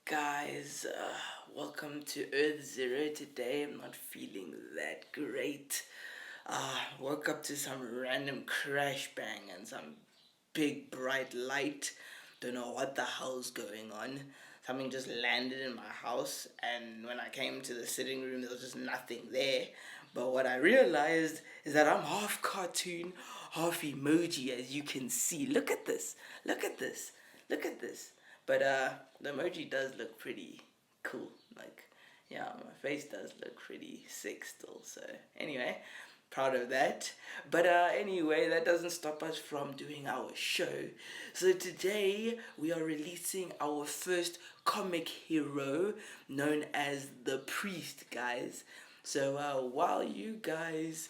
guys? Welcome to Earth Zero. Today I'm not feeling that great. Woke up to some random crash bang and some big bright light. Don't know what the hell's going on. Something just landed in my house, and when I came to the sitting room, there was just nothing there. But what I realized is that I'm half cartoon, half emoji, as you can see. Look at this. Look at this. Look at this. But the emoji does look pretty cool. Like, yeah, my face does look pretty sick still. So anyway, proud of that. But anyway, that doesn't stop us from doing our show. So today we are releasing our first comic hero, known as the Priest, guys. So while you guys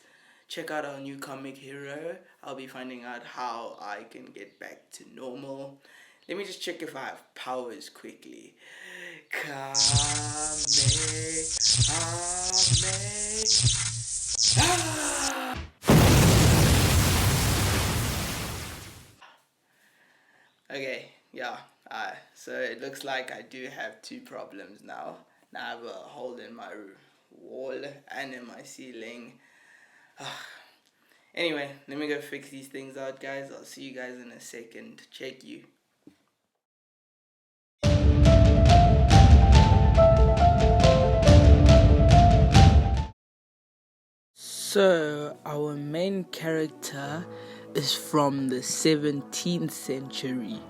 check out our new comic hero, I'll be finding out how I can get back to normal. Let me just check if I have powers quickly. Kame, ah! Okay, yeah. So it looks like I do have two problems now. Now I have a hole in my wall and in my ceiling. Anyway, let me go fix these things out, guys. I'll see you guys in a second. Check you. So, our main character is from the 17th century,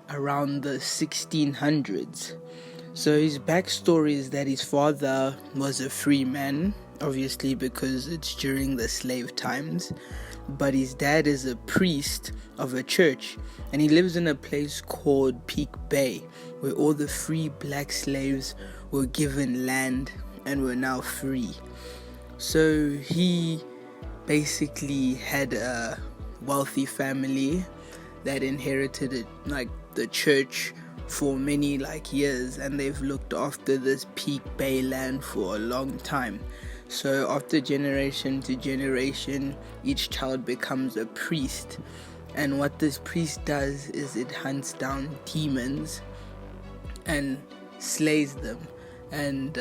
around the 1600s. So, his backstory is that his father was a free man, obviously because it's during the slave times, but his dad is a priest of a church, and he lives in a place called Peak Bay, where all the free black slaves were given land and were now free. So he basically had a wealthy family that inherited it, like the church for many years, and they've looked after this Peak Bay land for a long time. So after generation to generation, each child becomes a priest, and what this priest does is it hunts down demons and slays them, and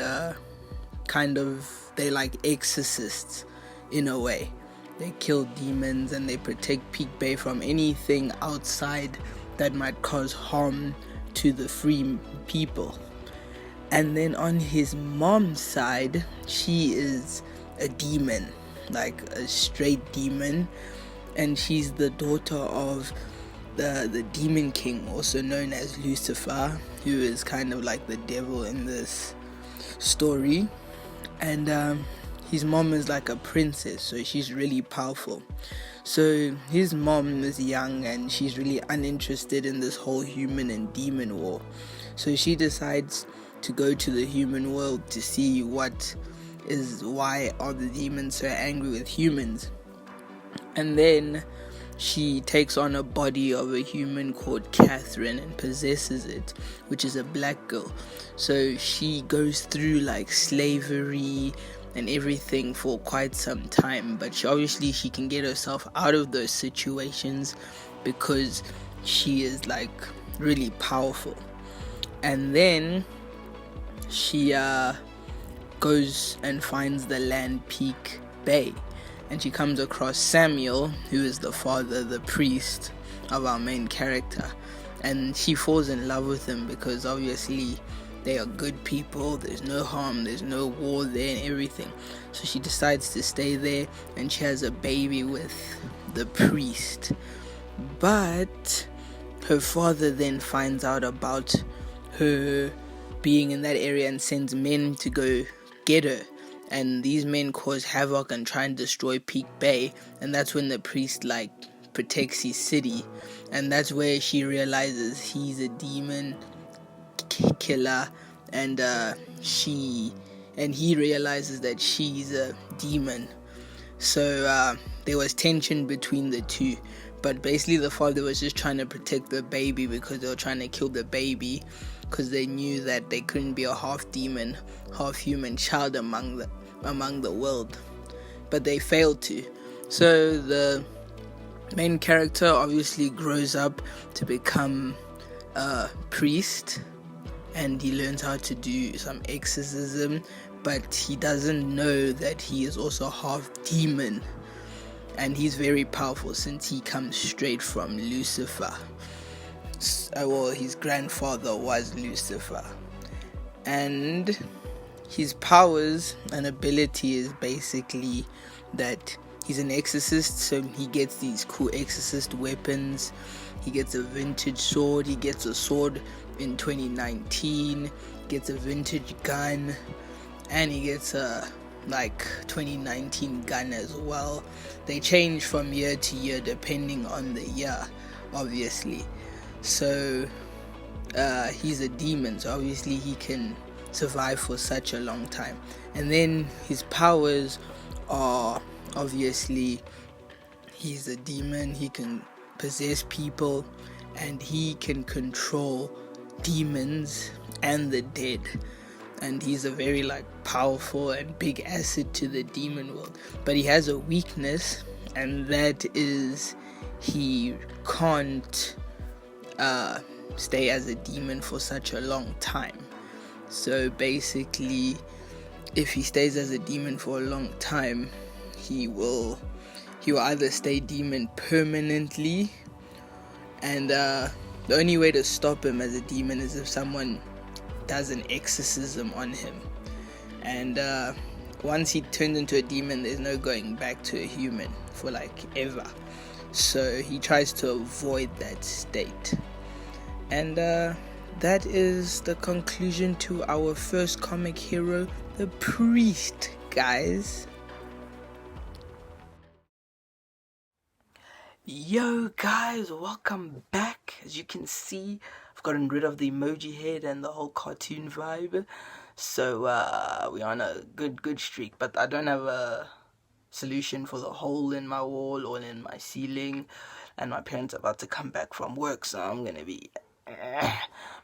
they're like exorcists in a way. They kill demons and they protect Peak Bay from anything outside that might cause harm to the free people. And then on his mom's side, she is a demon, like a straight demon, and she's the daughter of the demon king, also known as Lucifer, who is kind of like the devil in this story. And his mom is like a princess, so she's really powerful. So his mom is young and she's really uninterested in this whole human and demon war. So she decides to go to the human world to see why are the demons so angry with humans. And then she takes on a body of a human called Catherine and possesses it, which is a black girl. So she goes through slavery and everything for quite some time, but she can get herself out of those situations because she is really powerful. And then she goes and finds the land Peak Bay, and she comes across Samuel, who is the father, the priest of our main character, and she falls in love with him because obviously they are good people, there's no harm, there's no war there and everything. So she decides to stay there, and she has a baby with the priest. But her father then finds out about her being in that area and sends men to go get her. And these men cause havoc and try and destroy Peak Bay, and that's when the priest protects his city, and that's where she realizes he's a demon killer, and he realizes that she's a demon. So there was tension between the two, but basically the father was just trying to protect the baby because they were trying to kill the baby because they knew that they couldn't be a half demon, half human child among the world, but they failed to. So the main character obviously grows up to become a priest, and he learns how to do some exorcism, but he doesn't know that he is also half demon, and he's very powerful since he comes straight from Lucifer. Well, his grandfather was Lucifer, and his powers and ability is basically that he's an exorcist, so he gets these cool exorcist weapons. He gets a vintage sword, he gets a sword in 2019, gets a vintage gun, and he gets a 2019 gun as well. They change from year to year depending on the year, obviously. So he's a demon, so obviously he can survive for such a long time. And then his powers are obviously, he's a demon, he can possess people, and he can control demons and the dead, and he's a very powerful and big asset to the demon world. But he has a weakness, and that is he can't stay as a demon for such a long time. So basically, if he stays as a demon for a long time, he will either stay demon permanently, and the only way to stop him as a demon is if someone does an exorcism on him. And once he turns into a demon, there's no going back to a human for ever. So he tries to avoid that state. And that is the conclusion to our first comic hero, the priest, guys. Yo guys, welcome back. As you can see, I've gotten rid of the emoji head and the whole cartoon vibe. So we're on a good streak, but I don't have a solution for the hole in my wall or in my ceiling, and my parents are about to come back from work, so I'm gonna be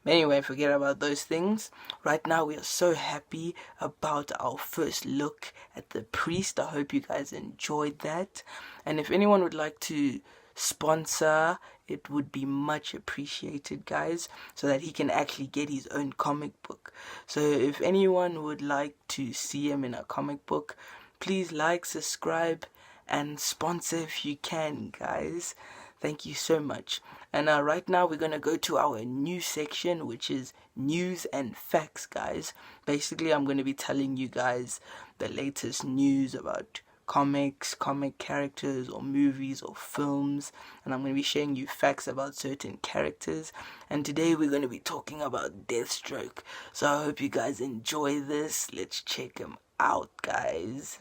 But anyway, forget about those things. Right now we are so happy about our first look at the priest. I hope you guys enjoyed that, and if anyone would like to sponsor, it would be much appreciated, guys, so that he can actually get his own comic book. So if anyone would like to see him in a comic book, please subscribe, and sponsor if you can, guys. Thank you so much. And right now we're going to go to our new section, which is news and facts, guys. Basically, I'm going to be telling you guys the latest news about comics, comic characters, or movies, or films. And I'm going to be sharing you facts about certain characters. And today we're going to be talking about Deathstroke. So I hope you guys enjoy this. Let's check him out, guys.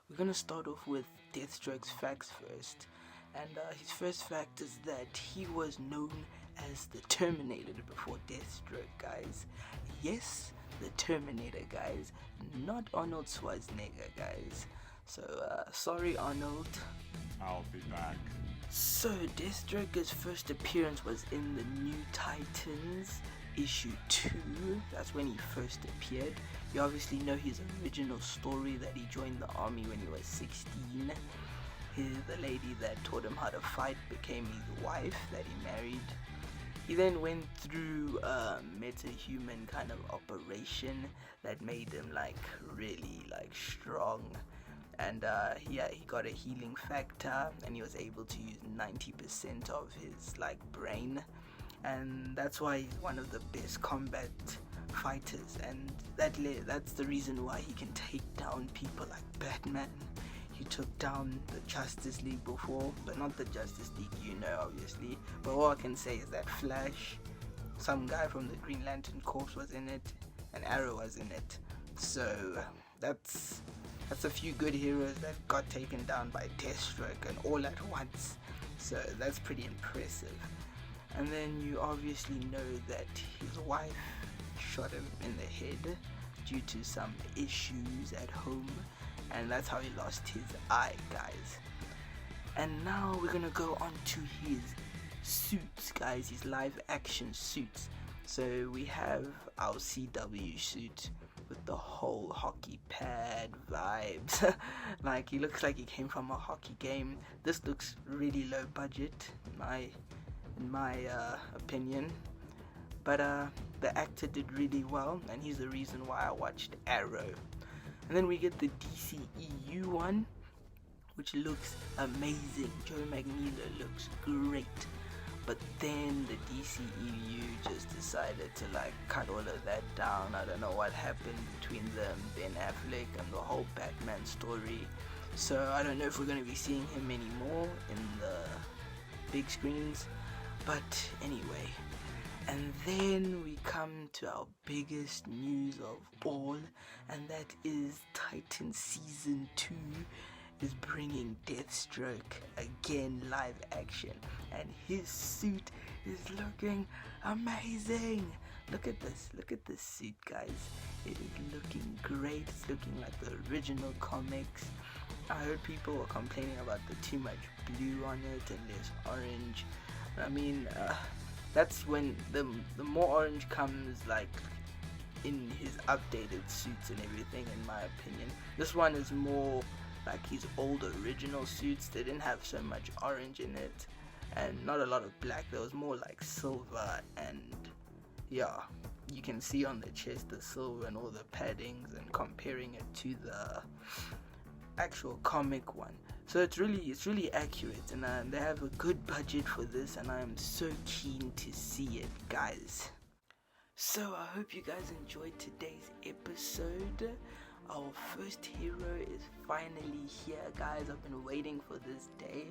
We're gonna start off with Deathstroke's facts first, and his first fact is that he was known as the Terminator before Deathstroke, guys. Yes, the Terminator, guys, not Arnold Schwarzenegger, guys. So sorry, Arnold. I'll be back. So Deathstroke's first appearance was in the New Titans issue 2. That's when he first appeared. You obviously know his original story, that he joined the army when he was 16. The lady that taught him how to fight became his wife that he married. He then went through a meta-human kind of operation that made him really strong, and he got a healing factor, and he was able to use 90% of his brain, and that's why he's one of the best combat fighters, and that's the reason why he can take down people like Batman. He took down the Justice League before, but not the Justice League, obviously. But all I can say is that Flash, some guy from the Green Lantern Corps was in it, and Arrow was in it. So that's a few good heroes that got taken down by Deathstroke, and all at once. So that's pretty impressive. And then you obviously know that his wife shot him in the head due to some issues at home, and that's how he lost his eye, guys. And now we're gonna go on to his suits, guys, his live action suits. So we have our CW suit with the whole hockey pad vibes. Like, he looks like he came from a hockey game. This looks really low budget in my opinion, but the actor did really well, and he's the reason why I watched Arrow. And then we get the DCEU one, which looks amazing. Joe Magneto looks great. But then the DCEU just decided to like cut all of that down. I don't know what happened between them, Ben Affleck, and the whole Batman story. So I don't know if we're going to be seeing him anymore in the big screens. But anyway, and then we come to our biggest news of all, and that is Titan Season 2 is bringing Deathstroke again live action, and his suit is looking amazing. Look at this suit, guys. It is looking great. It's looking like the original comics. I heard people were complaining about the too much blue on it and less orange. I mean, that's when the more orange comes, like, in his updated suits and everything, in my opinion. This one is more like his old original suits. They didn't have so much orange in it, and not a lot of black. There was more like silver, and yeah, you can see on the chest the silver and all the paddings, and comparing it to the actual comic one. So it's really accurate, and they have a good budget for this, and I am so keen to see it, guys. So I hope you guys enjoyed today's episode. Our first hero is finally here, guys. I've been waiting for this day,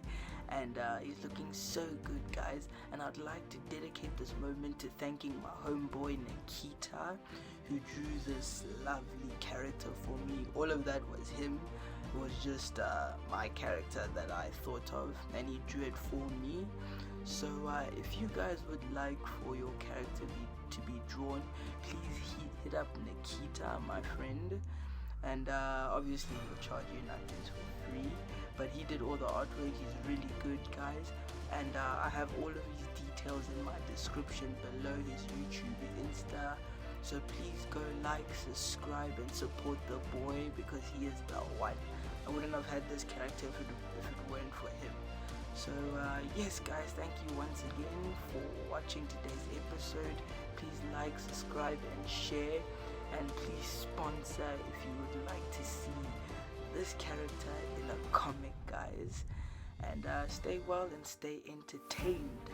and he's looking so good, guys. And I'd like to dedicate this moment to thanking my homeboy Nikita, who drew this lovely character for me. All of that was him. It was just my character that I thought of, and he drew it for me. So if you guys would like for your character to be drawn, please hit up Nikita, my friend. And obviously he'll charge you nothing for free, but he did all the artwork. He's really good, guys, and I have all of his details in my description below, his YouTube, Insta. So please go like, subscribe, and support the boy, because he is the one. I wouldn't have had this character if it weren't for him. So yes, guys, thank you once again for watching today's episode. Please like, subscribe, and share. And please sponsor if you would like to see this character in a comic, guys. And stay well and stay entertained.